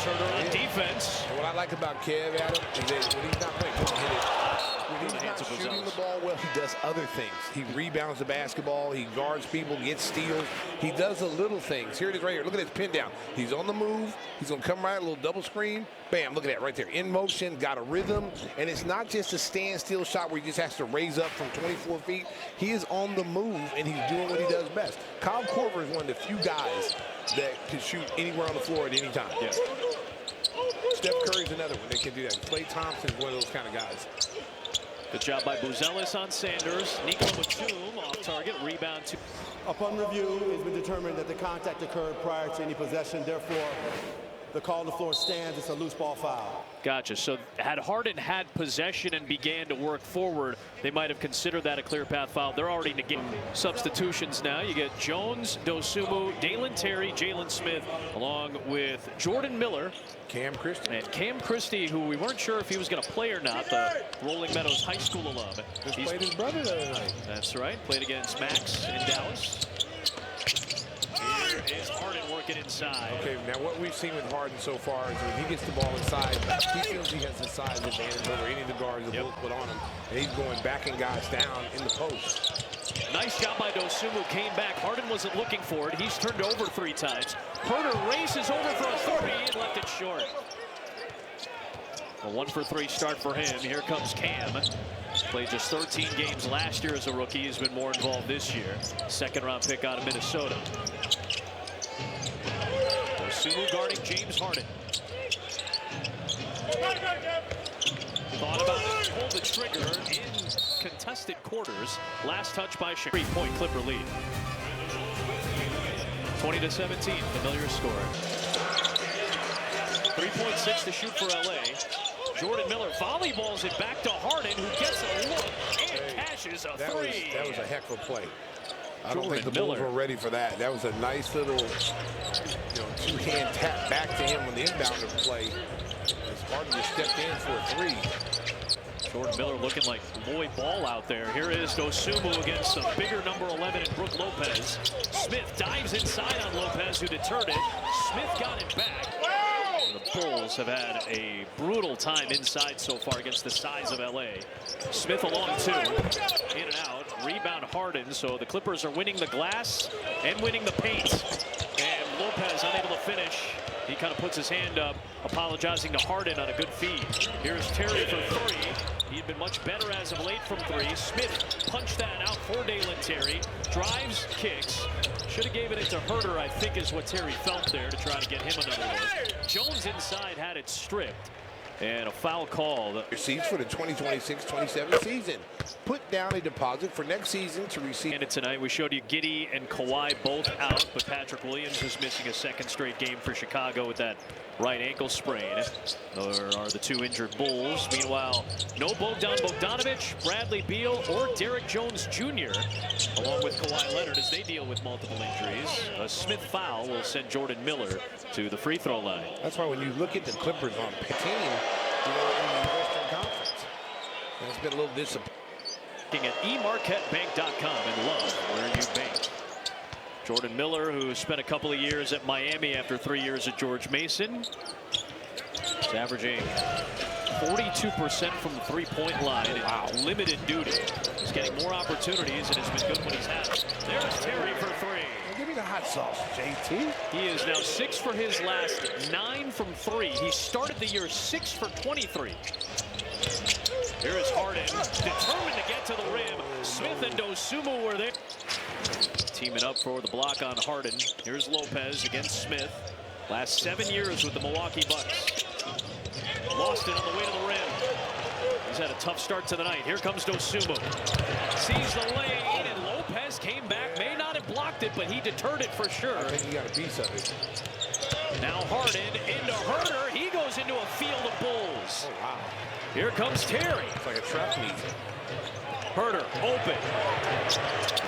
Herder on defense. And what I like about Kev, Adam, is that when he's not playing, when he's not shooting the ball well, he does other things. He rebounds the basketball. He guards people, gets steals. He does the little things. Here it is right here. Look at this pin down. He's on the move. He's going to come right, a little double screen. Bam, look at that right there. In motion, got a rhythm. And it's not just a standstill shot where he just has to raise up from 24 feet. He is on the move, and he's doing what he does best. Kyle Korver is one of the few guys that can shoot anywhere on the floor at any time. Yeah. Steph Curry's another one that can do that. Klay Thompson's one of those kind of guys. Good job by Buzelis on Sanders. Nico Batum off target. Rebound to. Upon review, it has been determined that the contact occurred prior to any possession. Therefore, the call on the floor stands. It's a loose ball foul. Gotcha. So had Harden had possession and began to work forward, they might have considered that a clear path foul. They're already negating substitutions now. You get Jones, Dosunmu, Dalen Terry, Jalen Smith, along with Jordan Miller. Cam Christie. And Cam Christie, who we weren't sure if he was going to play or not, the Rolling Meadows High School alum. Just played his brother the other night. That's right. Played against Max in Dallas. Here is Harden working inside. Okay, now what we've seen with Harden so far is when he gets the ball inside, he feels he has the size advantage over any of the guards that both put on him. And he's going backing guys down in the post. Nice job by Dosunmu. Came back. Harden wasn't looking for it. He's turned over 3 times. Herder races over for a 3 and left it short. A 1 for 3 start for him. Here comes Cam. Played just 13 games last year as a rookie. He's been more involved this year. Second-round pick out of Minnesota. Dosunmu guarding James Harden. Thought about it, pulled the trigger in contested quarters. Last touch by Shaq. 3-point Clipper lead. 20-17, familiar score. 3.6 to shoot for LA. Jordan Miller volleyballs it back to Harden, who gets a look and cashes a 3. That was a heck of a play. I don't Jordan think the Bulls were ready for that. That was a nice little, two-hand tap back to him on the inbounder play. As Harden just stepped in for a 3. Jordan Miller looking like Lloyd Ball out there. Here is Dosunmu against the bigger number 11 in Brook Lopez. Smith dives inside on Lopez, who deterred it. Smith got it back. The Bulls have had a brutal time inside so far against the size of LA. Smith along 2. In and out. Rebound Harden. So the Clippers are winning the glass and winning the paint. And Lopez unable to finish. He kind of puts his hand up, apologizing to Harden on a good feed. Here's Terry for 3. He had been much better as of late from 3. Smith punched that out for Dalen Terry. Drives, kicks. Should have given it to Herder, I think, is what Terry felt there to try to get him another look. Jones inside had it stripped. And a foul call. Receipts for the 2026-27 season. Put down a deposit for next season to receive. And tonight we showed you Giddey and Kawhi both out, but Patrick Williams is missing a 2nd straight game for Chicago with that right ankle sprain. There are the 2 injured Bulls. Meanwhile, no Bogdan Bogdanovic, Bradley Beal, or Derrick Jones Jr., along with Kawhi Leonard as they deal with multiple injuries. A Smith foul will send Jordan Miller to the free throw line. That's why when you look at the Clippers on team, in the Western Conference, it's been a little disappointing. At emarquettebank.com and love where you bank. Jordan Miller, who spent a couple of years at Miami after 3 years at George Mason, is averaging 42% from the 3-point line in limited duty. He's getting more opportunities and has been good when he's had it. There's Terry for 3. Give me the hot sauce, JT. He is now 6 for his last 9 from 3. He started the year 6 for 23. Here is Harden, determined to get to the rim. Smith and Dosunmu were there. Teaming up for the block on Harden. Here's Lopez against Smith. Last 7 years with the Milwaukee Bucks. Lost it on the way to the rim. He's had a tough start to the night. Here comes Dosunmu. Sees the lane, and Lopez came back. May not have blocked it, but he deterred it for sure. I think he got a piece of it. Now Harden into Herder. He goes into a field of Bulls. Oh, wow. Here comes Terry. It's like a trap meet. Herder open.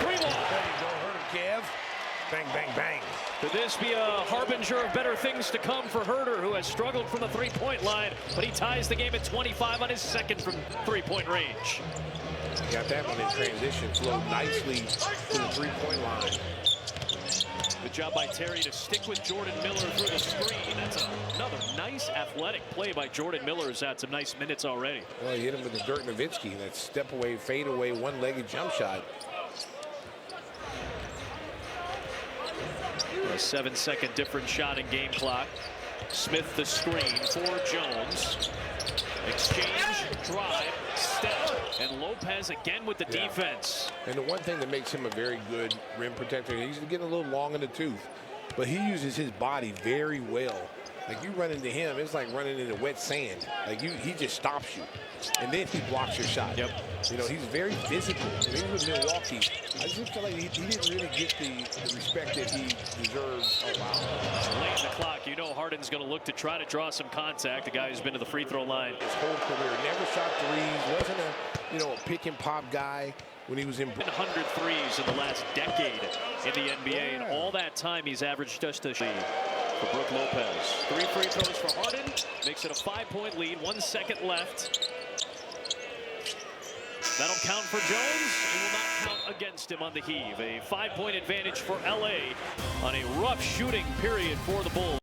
3-ball. There you go, Herder, Kev. Bang, bang, bang. Could this be a harbinger of better things to come for Herder, who has struggled from the 3-point line, but he ties the game at 25 on his 2nd from 3-point range. He got that one in transition, flowed nicely to the 3-point line. Good job by Terry to stick with Jordan Miller through the screen. That's another nice Nice athletic play by Jordan Miller, who's had some nice minutes already. Well, he hit him with the Dirk Nowitzki, that step away, fade away, one-legged jump shot. A 7-second different shot in game clock. Smith the screen for Jones. Exchange, drive, step, and Lopez again with the defense. And the one thing that makes him a very good rim protector, he's getting a little long in the tooth, but he uses his body very well. Like, you run into him, it's like running into wet sand. Like, he just stops you, and then he blocks your shot. Yep. You know, he's very physical. And even with Milwaukee, I just feel like he didn't really get the respect that he deserves. Oh, wow. Late in the clock, you know Harden's going to look to try to draw some contact. The guy who's been to the free throw line his whole career, never shot threes, wasn't a pick and pop guy when he was in. 100 threes in the last decade in the NBA, and all that time he's averaged just a lead for Brook Lopez. 3 free throws for Harden, makes it a 5-point lead, 1 second left. That'll count for Jones. It will not count against him on the heave. A 5-point advantage for LA on a rough shooting period for the Bulls.